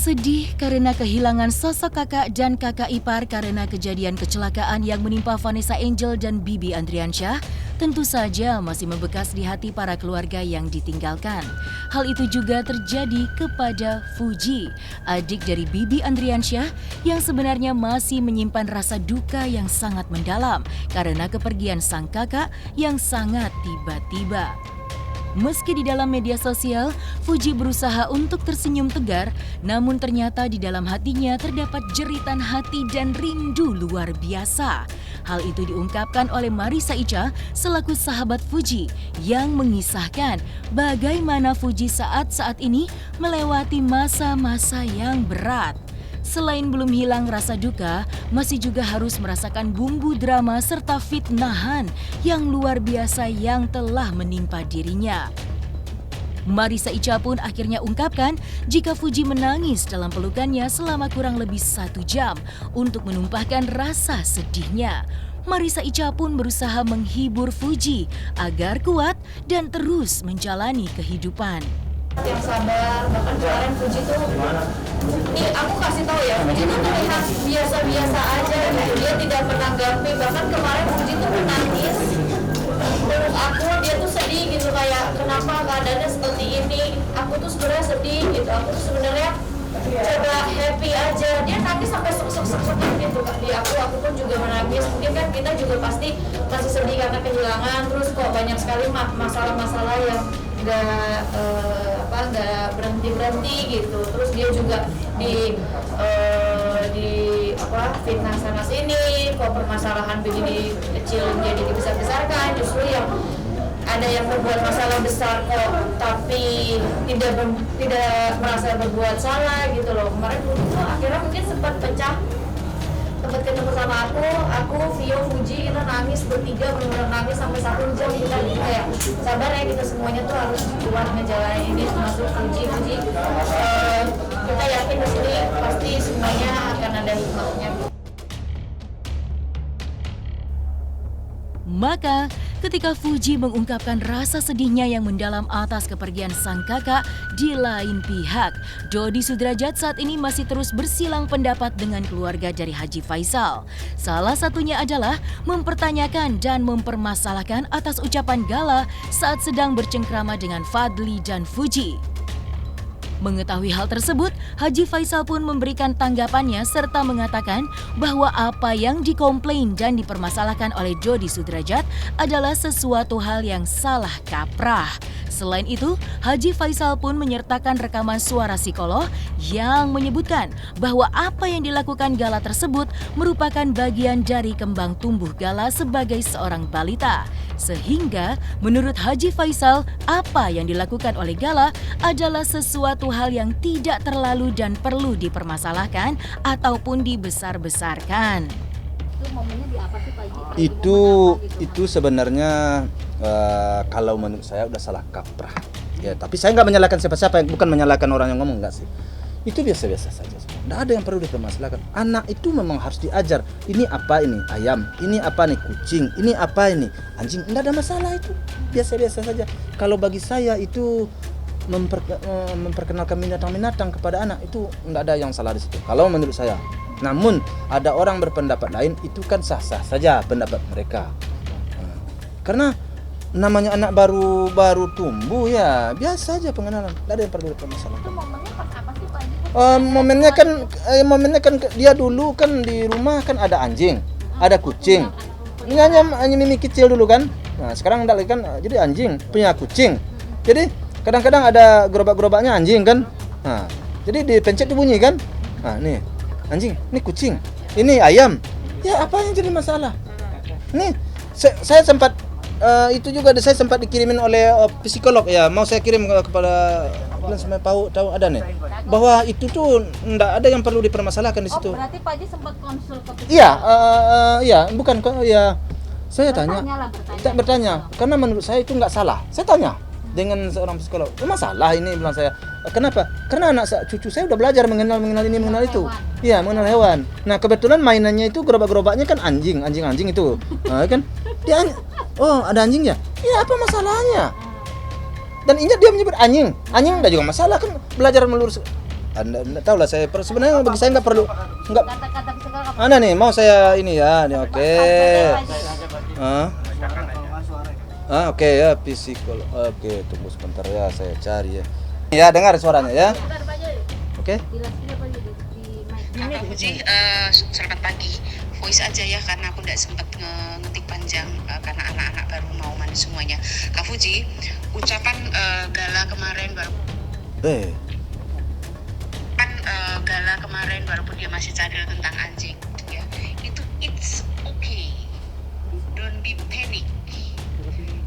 Sedih karena kehilangan sosok kakak dan kakak ipar karena kejadian kecelakaan yang menimpa Vanessa Angel dan Bibi Andriansyah tentu saja masih membekas di hati para keluarga yang ditinggalkan. Hal itu juga terjadi kepada Fuji, adik dari Bibi Andriansyah yang sebenarnya masih menyimpan rasa duka yang sangat mendalam karena kepergian sang kakak yang sangat tiba-tiba. Meski di dalam media sosial, Fuji berusaha untuk tersenyum tegar, namun ternyata di dalam hatinya terdapat jeritan hati dan rindu luar biasa. Hal itu diungkapkan oleh Marissa Icha selaku sahabat Fuji yang mengisahkan bagaimana Fuji saat-saat ini melewati masa-masa yang berat. Selain belum hilang rasa duka, masih juga harus merasakan bumbu drama serta fitnahan yang luar biasa yang telah menimpa dirinya. Marissa Icha pun akhirnya ungkapkan jika Fuji menangis dalam pelukannya selama kurang lebih 1 jam untuk menumpahkan rasa sedihnya. Marissa Icha pun berusaha menghibur Fuji agar kuat dan terus menjalani kehidupan. Yang sabar, bahkan kemarin Fuji tuh, ini aku kasih tahu ya, Fuji tuh terlihat biasa-biasa aja gitu, dia tidak menanggapi. Bahkan kemarin Fuji tuh menangis, peluk aku, dia tuh sedih gitu kayak kenapa keadaannya seperti ini. Aku tuh sebenarnya sedih gitu, aku tuh sebenarnya coba happy aja. Dia nangis sampai sok-sok gitu kan di aku pun juga menangis. Mungkin kan kita juga pasti masih sedih karena kehilangan, terus kok banyak sekali masalah-masalah yang nggak berhenti gitu. Terus dia juga di fitnah sana sini, kok permasalahan begini kecil jadi dibesar-besarkan. Justru yang ada yang berbuat masalah besar kok tapi tidak merasa berbuat salah gitu loh. Kemarin tuh akhirnya mungkin sempat ketemu sama aku, Vio, Fuji, kita nangis bertiga, benar-benar nangis sampai 1 jam. Kita kayak sabar ya, kita semuanya tuh harus kuat ngejalanin ini, termasuk Fuji. Kita yakin di sini pasti semuanya akan ada hikmahnya. Maka, ketika Fuji mengungkapkan rasa sedihnya yang mendalam atas kepergian sang kakak, di lain pihak, Dodi Sudrajat saat ini masih terus bersilang pendapat dengan keluarga dari Haji Faisal. Salah satunya adalah mempertanyakan dan mempermasalahkan atas ucapan Gala saat sedang bercengkrama dengan Fadly dan Fuji. Mengetahui hal tersebut, Haji Faisal pun memberikan tanggapannya serta mengatakan bahwa apa yang dikomplain dan dipermasalahkan oleh Dodi Sudrajat adalah sesuatu hal yang salah kaprah. Selain itu, Haji Faisal pun menyertakan rekaman suara psikolog yang menyebutkan bahwa apa yang dilakukan Gala tersebut merupakan bagian dari kembang tumbuh Gala sebagai seorang balita. Sehingga menurut Haji Faisal, apa yang dilakukan oleh Gala adalah sesuatu hal yang tidak terlalu dan perlu dipermasalahkan ataupun dibesar-besarkan. Itu momennya di apa sih Pak Haji? Itu sebenarnya kalau menurut saya udah salah kaprah. Ya, tapi saya nggak menyalahkan siapa-siapa, bukan menyalahkan orang yang ngomong, enggak sih. Itu biasa-biasa saja. Tidak ada yang perlu dipermasalahkan. Anak itu memang harus diajar. Ini apa ini? Ayam. Ini apa nih? Kucing. Ini apa ini? Anjing. Tidak ada masalah itu. Biasa-biasa saja. Kalau bagi saya itu memperkenalkan binatang-binatang kepada anak itu tidak ada yang salah di situ. Kalau menurut saya. Namun ada orang berpendapat lain, itu kan sah-sah saja pendapat mereka. Karena namanya anak baru tumbuh ya biasa aja pengenalan. Tidak ada yang perlu dipermasalahkan. Itu momennya pas apa sih Pak Haji? Momennya kan dia dulu kan di rumah kan ada anjing, ada kucing. Ini hanya mimi kecil dulu kan. Nah, sekarang enggak lagi kan jadi anjing punya kucing. Jadi kadang-kadang ada gerobak-gerobaknya anjing kan. Nah, jadi dipencet bunyi kan. Nah, nih anjing, ini kucing, ini ayam. Ya apa yang jadi masalah? Nih saya sempat saya sempat dikirimin oleh psikolog ya. Mau saya kirim kepada sampai tahu ada nih bahwa itu tuh enggak ada yang perlu dipermasalahkan di situ. Berarti Pak Haji sempat konsul ke psikolog? Iya, bukan kok ya. Saya bertanya. Bertanya. Karena menurut saya itu enggak salah. Saya tanya. dengan seorang psikolog. Masalah ini bilang saya. Kenapa? Karena cucu saya udah belajar mengenal ini, mengenal itu. Iya, mengenal hewan. Nah, kebetulan mainannya itu gerobak-gerobaknya kan anjing itu. Nah, kan dia oh, ada anjingnya. Iya, apa masalahnya? Dan ingat dia menyebut anjing. Anjing enggak juga masalah kan belajar melurus. Anda tahu lah saya sebenarnya bagi saya enggak perlu Kata-kata psikolog apa? Ana nih mau saya ini ya, nih oke. Oke ya psikolog. Oke, tunggu sebentar ya saya cari ya. Ya dengar suaranya ya. Oke. Kakak Fuji, selamat pagi. Voice aja ya karena aku tidak sempat ngetik panjang karena anak-anak baru mau mandi semuanya. Kak Fuji, ucapan Gala kemarin Gala kemarin walaupun dia masih cadel tentang anjing ya, itu it's okay, don't be panic,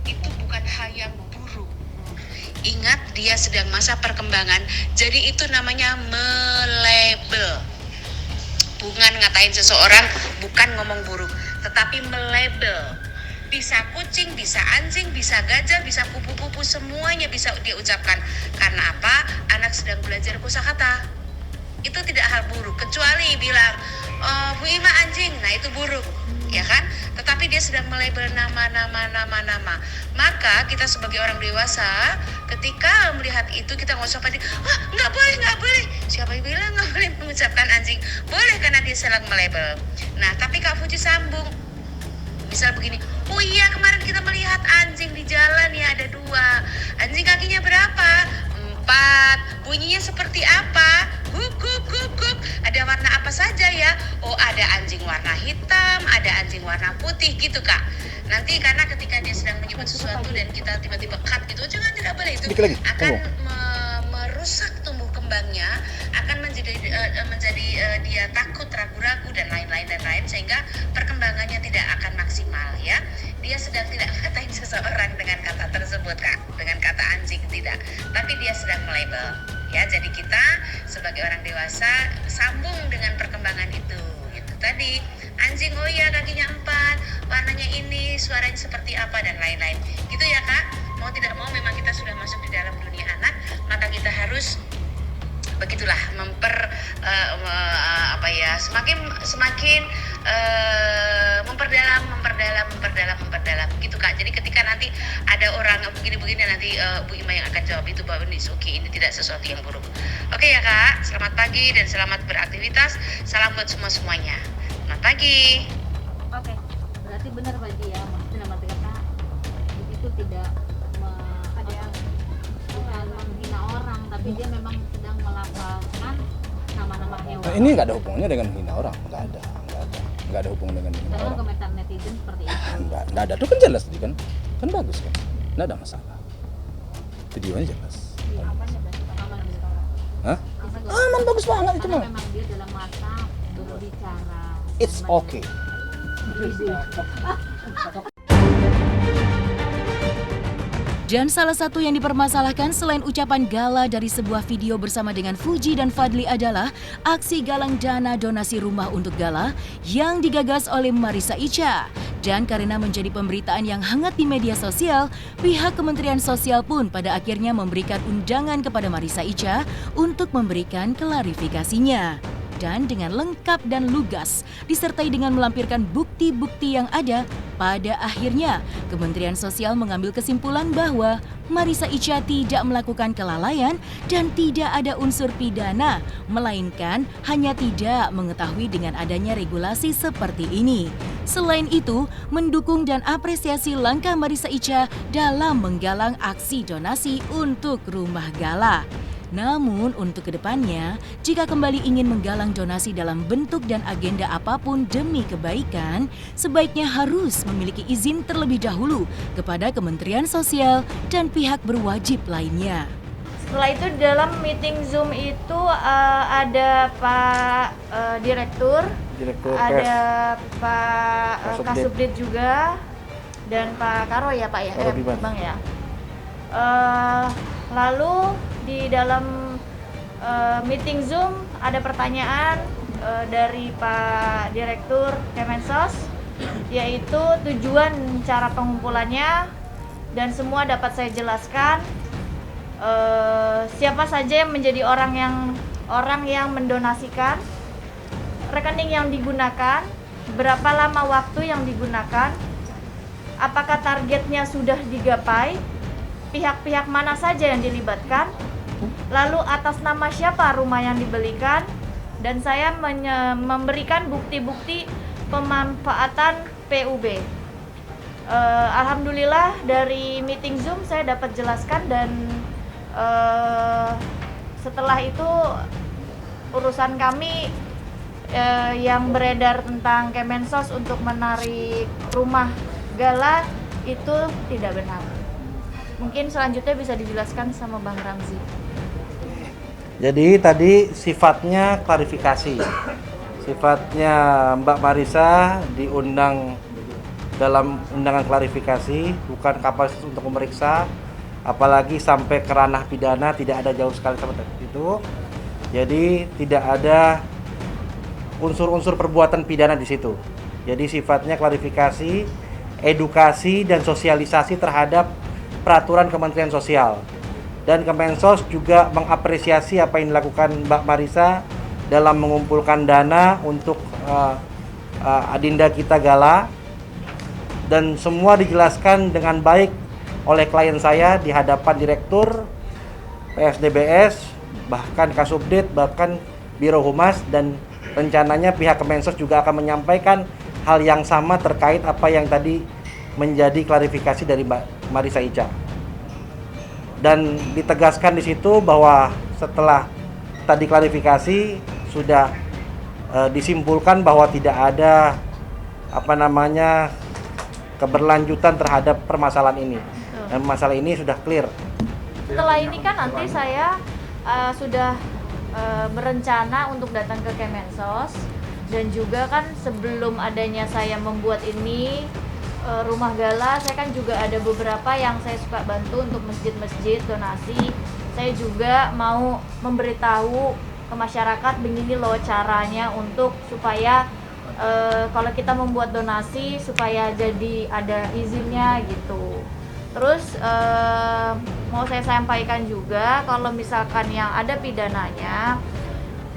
itu bukan hal yang buruk. Ingat dia sedang masa perkembangan, jadi itu namanya melabel, bukan ngatain seseorang, bukan ngomong buruk, tetapi melabel. Bisa kucing, bisa anjing, bisa gajah, bisa pupu-pupu, semuanya bisa dia ucapkan. Karena apa? Anak sedang belajar kosakata. Itu tidak hal buruk, kecuali bilang Bu Ima anjing, nah itu buruk, ya kan? Tetapi dia sedang melabel nama. Maka kita sebagai orang dewasa, ketika melihat itu kita nggak usah panik, nggak boleh. Siapa yang bilang nggak boleh mengucapkan anjing? Boleh karena dia sedang melabel. Nah, tapi Kak Fuji sambung. Misal begini, oh iya kemarin kita melihat anjing di jalan ya, ada 2. Anjing kakinya berapa? 4. Bunyinya seperti apa? Guk. Ada warna apa saja ya? Oh ada anjing warna hitam, ada anjing warna putih gitu Kak. Nanti karena ketika dia sedang menyebut sesuatu dan kita tiba-tiba cut gitu, jangan, tidak boleh, itu akan merusak tumbuh kembangnya, akan menjadi dia takut, ragu-ragu dan lain-lain sehingga perkembangannya tidak akan maksimal ya. Dia sedang tidak ngatain seseorang dengan kata tersebut Kak, dengan kata anjing tidak, tapi dia sedang melabel ya. Jadi kita sebagai orang dewasa sambung dengan perkembangan itu tadi, anjing oh iya kakinya 4, warnanya ini, suaranya seperti apa dan lain-lain gitu ya Kak. Mau tidak mau memang kita sudah masuk di dalam dunia anak, maka kita harus begitulah semakin memperdalam gitu Kak. Jadi ketika nanti ada orang begini nanti Bu Ima yang akan jawab itu bahwa ini oke, ini tidak sesuatu yang buruk. Oke ya Kak, selamat pagi dan selamat beraktivitas. Salam buat semuanya. Selamat pagi. Oke, berarti benar Pak Ji ya, maksudnya dalam arti kata itu tidak ada yang bukan menghina orang, tapi dia memang sedang melafalkan nama-nama hewan. Nah, ini nggak ada hubungannya dengan menghina orang, nggak ada hubungan dengan menghina Karena orang. komentar netizen seperti itu. Nggak ada, itu kan jelas kan bagus kan, nggak ada masalah. Videonya jelas. Aman ya berarti Pak, aman menurut orang. Hah? Aman, Aman, bagus banget itu karena mah. memang dia dalam masa berbicara. It's okay. Dan salah satu yang dipermasalahkan selain ucapan Gala dari sebuah video bersama dengan Fuji dan Fadli adalah aksi galang dana donasi rumah untuk Gala yang digagas oleh Marissa Icha. Dan karena menjadi pemberitaan yang hangat di media sosial, pihak Kementerian Sosial pun pada akhirnya memberikan undangan kepada Marissa Icha untuk memberikan klarifikasinya. Dan dengan lengkap dan lugas, disertai dengan melampirkan bukti-bukti yang ada, pada akhirnya Kementerian Sosial mengambil kesimpulan bahwa Marissa Icha tidak melakukan kelalaian dan tidak ada unsur pidana, melainkan hanya tidak mengetahui dengan adanya regulasi seperti ini. Selain itu, mendukung dan apresiasi langkah Marissa Icha dalam menggalang aksi donasi untuk rumah Gala. Namun untuk kedepannya, jika kembali ingin menggalang donasi dalam bentuk dan agenda apapun demi kebaikan, sebaiknya harus memiliki izin terlebih dahulu kepada Kementerian Sosial dan pihak berwajib lainnya. Setelah itu dalam meeting Zoom itu ada Pak Direktur, ada Pak Kasubdit juga, dan Pak Karo ya Pak ya, Bang ya. Lalu di dalam meeting Zoom ada pertanyaan dari Pak Direktur Kemensos, yaitu tujuan cara pengumpulannya, dan semua dapat saya jelaskan siapa saja yang menjadi orang yang mendonasikan, rekening yang digunakan, berapa lama waktu yang digunakan, apakah targetnya sudah digapai, pihak-pihak mana saja yang dilibatkan, lalu atas nama siapa rumah yang dibelikan, dan saya memberikan bukti-bukti pemanfaatan PUB. Alhamdulillah dari meeting Zoom saya dapat jelaskan, dan setelah itu urusan kami yang beredar tentang Kemensos untuk menarik rumah Gala itu tidak benar. Mungkin selanjutnya bisa dijelaskan sama Bang Ramzi. Jadi tadi sifatnya klarifikasi. Sifatnya Mbak Marisa diundang dalam undangan klarifikasi, bukan kapasitas untuk memeriksa, apalagi sampai ke ranah pidana, tidak ada jauh sekali seperti itu. Jadi tidak ada unsur-unsur perbuatan pidana di situ. Jadi sifatnya klarifikasi, edukasi dan sosialisasi terhadap peraturan Kementerian Sosial. Dan Kemensos juga mengapresiasi apa yang dilakukan Mbak Marisa dalam mengumpulkan dana untuk adinda kita Gala, dan semua dijelaskan dengan baik oleh klien saya di hadapan Direktur PSDBS, bahkan Kasubdit, bahkan Biro Humas, dan rencananya pihak Kemensos juga akan menyampaikan hal yang sama terkait apa yang tadi menjadi klarifikasi dari Mbak Marisa Ica. Dan ditegaskan di situ bahwa setelah tadi klarifikasi sudah disimpulkan bahwa tidak ada keberlanjutan terhadap permasalahan ini. Dan masalah ini sudah clear. Setelah ini kan nanti saya sudah berencana untuk datang ke Kemensos, dan juga kan sebelum adanya saya membuat ini rumah Gala, saya kan juga ada beberapa yang saya suka bantu untuk masjid-masjid donasi. Saya juga mau memberitahu ke masyarakat begini loh caranya untuk supaya kalau kita membuat donasi supaya jadi ada izinnya gitu. Terus mau saya sampaikan juga kalau misalkan yang ada pidananya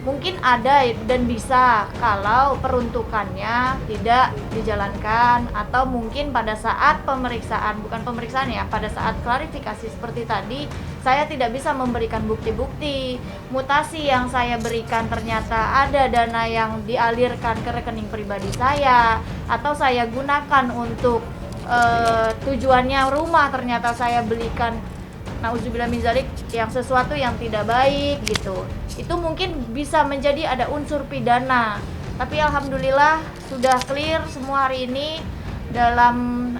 mungkin ada dan bisa kalau peruntukannya tidak dijalankan, atau mungkin pada saat pemeriksaan, bukan pemeriksaan ya, pada saat klarifikasi seperti tadi saya tidak bisa memberikan bukti-bukti mutasi yang saya berikan ternyata ada dana yang dialirkan ke rekening pribadi saya, atau saya gunakan untuk tujuannya rumah ternyata saya belikan nauzubillah min dzalik yang sesuatu yang tidak baik gitu. Itu mungkin bisa menjadi ada unsur pidana. Tapi alhamdulillah sudah clear semua hari ini dalam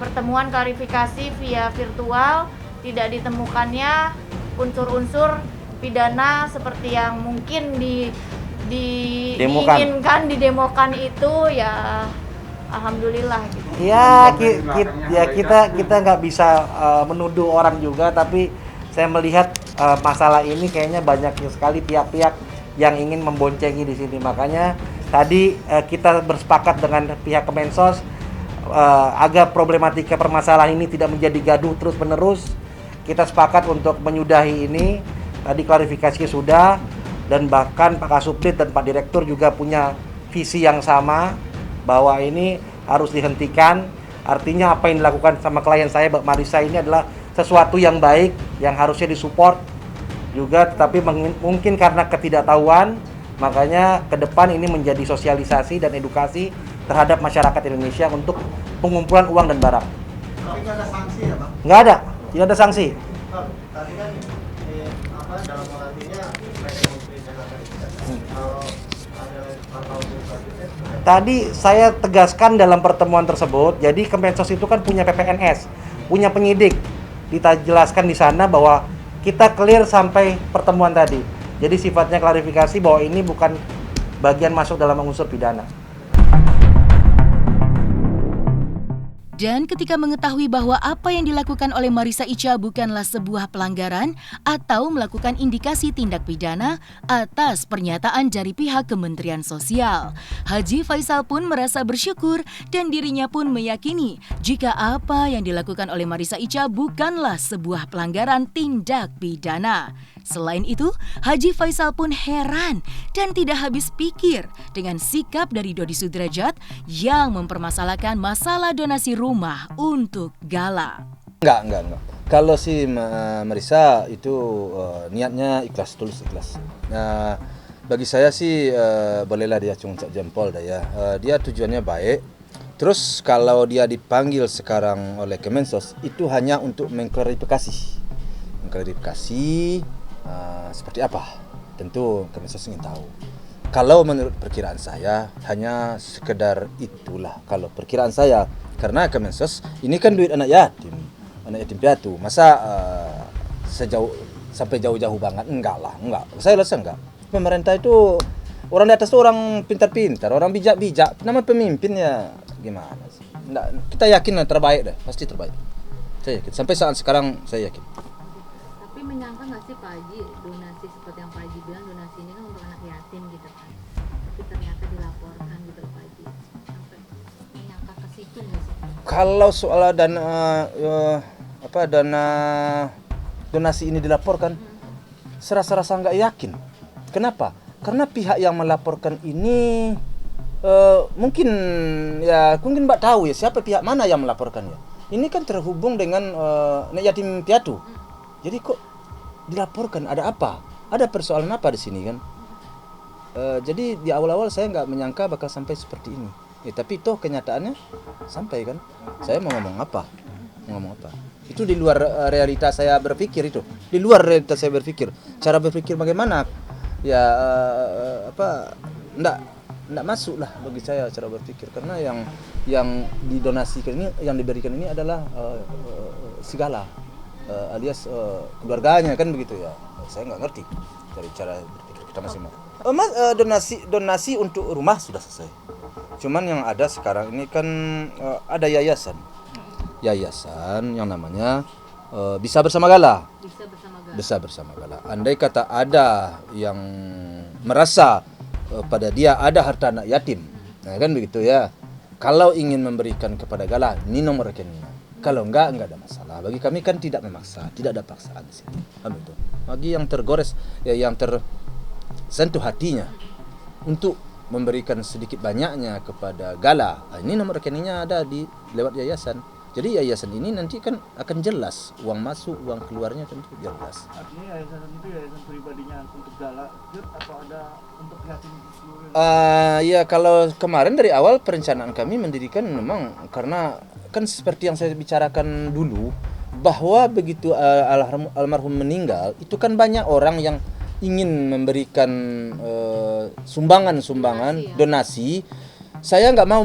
pertemuan klarifikasi via virtual, tidak ditemukannya unsur-unsur pidana seperti yang mungkin diinginkan didemokan itu, ya alhamdulillah gitu. Ya, kita nggak bisa menuduh orang juga, tapi saya melihat masalah ini kayaknya banyak sekali pihak-pihak yang ingin memboncengi di sini. Makanya tadi kita bersepakat dengan pihak Kemensos agar problematika permasalahan ini tidak menjadi gaduh terus-menerus. Kita sepakat untuk menyudahi ini. Tadi klarifikasi sudah, dan bahkan Pak Kasubdit dan Pak Direktur juga punya visi yang sama bahwa ini harus dihentikan. Artinya apa yang dilakukan sama klien saya Mbak Marisa ini adalah sesuatu yang baik yang harusnya disupport juga, tetapi mungkin karena ketidaktahuan, makanya ke depan ini menjadi sosialisasi dan edukasi terhadap masyarakat Indonesia untuk pengumpulan uang dan barang. Tapi nggak ada sanksi ya Bang? Nggak ada, tidak ada sanksi. Tadi kan dalam artinya kalau ada Tadi saya tegaskan dalam pertemuan tersebut, jadi Kemensos itu kan punya PPNS, punya penyidik. Kita jelaskan di sana bahwa kita clear sampai pertemuan tadi. Jadi sifatnya klarifikasi bahwa ini bukan bagian masuk dalam unsur pidana. Dan ketika mengetahui bahwa apa yang dilakukan oleh Marissa Icha bukanlah sebuah pelanggaran atau melakukan indikasi tindak pidana atas pernyataan dari pihak Kementerian Sosial, Haji Faisal pun merasa bersyukur dan dirinya pun meyakini jika apa yang dilakukan oleh Marissa Icha bukanlah sebuah pelanggaran tindak pidana. Selain itu, Haji Faisal pun heran dan tidak habis pikir dengan sikap dari Dodi Sudrajat yang mempermasalahkan masalah donasi rumah untuk Gala. Enggak. Kalau si Marissa itu niatnya ikhlas, tulus ikhlas. Nah, bagi saya sih bolehlah dia cungcak jempol dah ya. Dia tujuannya baik. Terus kalau dia dipanggil sekarang oleh Kemensos itu hanya untuk mengklarifikasi seperti apa. Tentu Kemensos ingin tahu. Kalau menurut perkiraan saya hanya sekedar itulah. Kalau perkiraan saya, karena Kemensos ini kan duit anak yatim piatu. Masa sampai jauh-jauh banget? Enggak. Saya rasa enggak. Pemerintah itu orang di atas itu orang pintar-pintar, orang bijak-bijak. Nama pemimpin ya gimana sih? Enggak, kita yakin terbaik deh, pasti terbaik. Saya yakin. Sampai saat sekarang saya yakin. Tapi menyangka nggak sih Pak Haji, donasi seperti yang Pak Haji bilang, donasi ini kan untuk anak yatim gitu kan, tapi ternyata dilaporkan gitu Pak Haji, sampai menyangka ke situ nggak sih? Kalau soal dana donasi ini dilaporkan, serasa-rasa nggak yakin. Kenapa? Karena pihak yang melaporkan ini mungkin Mbak tahu ya siapa pihak mana yang melaporkan ya. Ini kan terhubung dengan anak yatim piatu. Jadi kok dilaporkan, ada apa? Ada persoalan apa di sini kan? Jadi di awal-awal saya nggak menyangka bakal sampai seperti ini. Tapi toh kenyataannya sampai kan. Saya mau ngomong apa? Itu di luar realitas saya berpikir itu. Di luar realitas saya berpikir. Cara berpikir bagaimana? Ya enggak masuk lah bagi saya cara berpikir, karena yang didonasikan ini, yang diberikan ini adalah segala alias keluarganya kan begitu ya. Saya nggak ngerti dari cara berpikir kita masing-masing. Donasi untuk rumah sudah selesai. Cuman yang ada sekarang ini kan ada yayasan yang namanya Bisa Bersama Gala. Bisa Bersama Gala. Andai kata ada yang merasa pada dia ada harta anak yatim, nah kan begitu ya. Kalau ingin memberikan kepada Gala, ini nomor rekeningnya. Kalau enggak ada masalah. Bagi kami kan tidak memaksa, tidak ada paksaan di sini. Itu. Bagi yang tergores, yang tersentuh hatinya untuk memberikan sedikit banyaknya kepada Gala, ini nomor rekeningnya ada di lewat yayasan. Jadi yayasan ini nanti kan akan jelas uang masuk, uang keluarnya tentu jelas. Artinya yayasan itu yayasan pribadinya untuk Gala atau ada untuk yatim seluruh? Ya kalau kemarin dari awal perencanaan kami mendirikan memang karena kan seperti yang saya bicarakan dulu, bahwa begitu almarhum meninggal itu kan banyak orang yang ingin memberikan sumbangan donasi. Saya nggak mau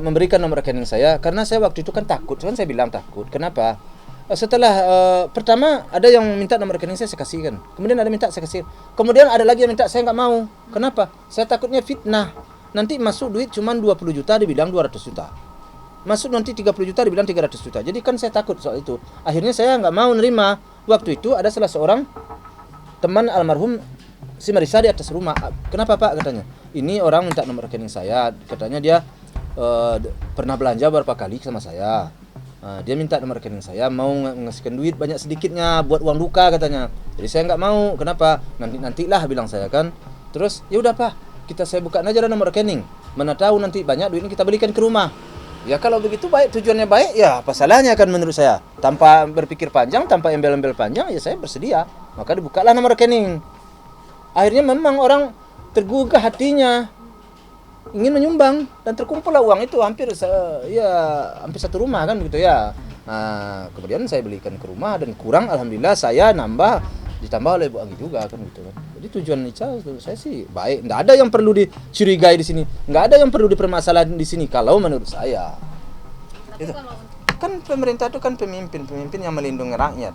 memberikan nomor rekening saya karena saya waktu itu kan takut. Kan saya bilang takut. Kenapa? Setelah pertama ada yang minta nomor rekening saya kasihkan. Kemudian ada minta saya kasih. Kemudian ada lagi yang minta, saya nggak mau. Kenapa? Saya takutnya fitnah. Nanti masuk duit cuma 20 juta dibilang 200 juta. Masuk nanti 30 juta dibilang 300 juta. Jadi kan saya takut soal itu. Akhirnya saya nggak mau nerima. Waktu itu ada salah seorang teman almarhum si Marissa di atas rumah. Kenapa Pak? Katanya. Ini orang minta nomor rekening saya. Katanya dia pernah belanja beberapa kali sama saya. Dia minta nomor rekening saya, mau ngasihkan duit banyak sedikitnya buat uang duka katanya. Jadi saya nggak mau. Kenapa? Nantilah bilang saya kan. Terus ya udah Pak, saya buka aja nomor rekening. Mana tahu nanti banyak duitnya kita belikan ke rumah. Ya kalau begitu baik, tujuannya baik, ya apa salahnya kan menurut saya. Tanpa berpikir panjang, tanpa embel-embel panjang, ya saya bersedia. Maka dibukalah nomor rekening. Akhirnya memang orang tergugah hatinya, ingin menyumbang, dan terkumpullah uang itu hampir satu rumah kan begitu ya. Nah, kemudian saya belikan ke rumah dan kurang, alhamdulillah saya ditambah oleh Bu Anggi juga kan gitu kan. Jadi tujuan Icha saya sih baik, nggak ada yang perlu dicurigai di sini, nggak ada yang perlu dipermasalahin di sini kalau menurut saya. Itu. Kan pemerintah itu kan pemimpin yang melindungi rakyat.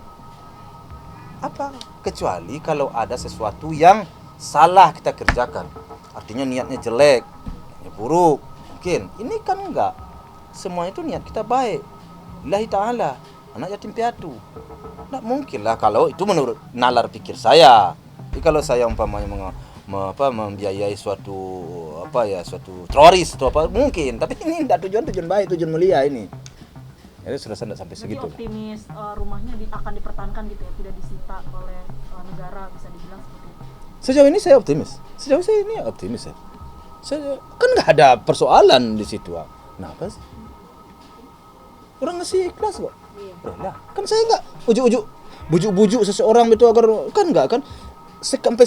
Apa? Kecuali kalau ada sesuatu yang salah kita kerjakan, artinya niatnya jelek, niatnya buruk, mungkin. Ini kan enggak. semua itu niat kita baik. Lillahi ta'ala, anak yatim piatu. Nggak mungkin lah kalau itu menurut nalar pikir saya. Jadi kalau saya umpamanya membiayai suatu suatu teroris atau apa mungkin, tapi ini tidak tujuan baik, tujuan mulia ini. Jadi sudah tidak sampai Jadi segitu. optimis rumahnya akan dipertahankan gitu ya, tidak disita oleh negara, bisa dibilang seperti itu. Sejauh ini saya optimis. Sejauh saya ini optimis ya. Saya kan nggak ada persoalan di situ. Kenapa sih? Orang ngasih ikhlas kok. Lah, kan saya nggak ujuk-ujuk, bujuk-bujuk seseorang itu agar kan nggak kan. Sampai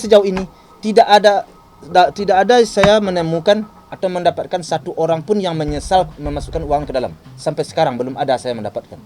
sejauh ini tidak ada saya menemukan atau mendapatkan satu orang pun yang menyesal memasukkan uang ke dalam. Sampai sekarang belum ada saya mendapatkan.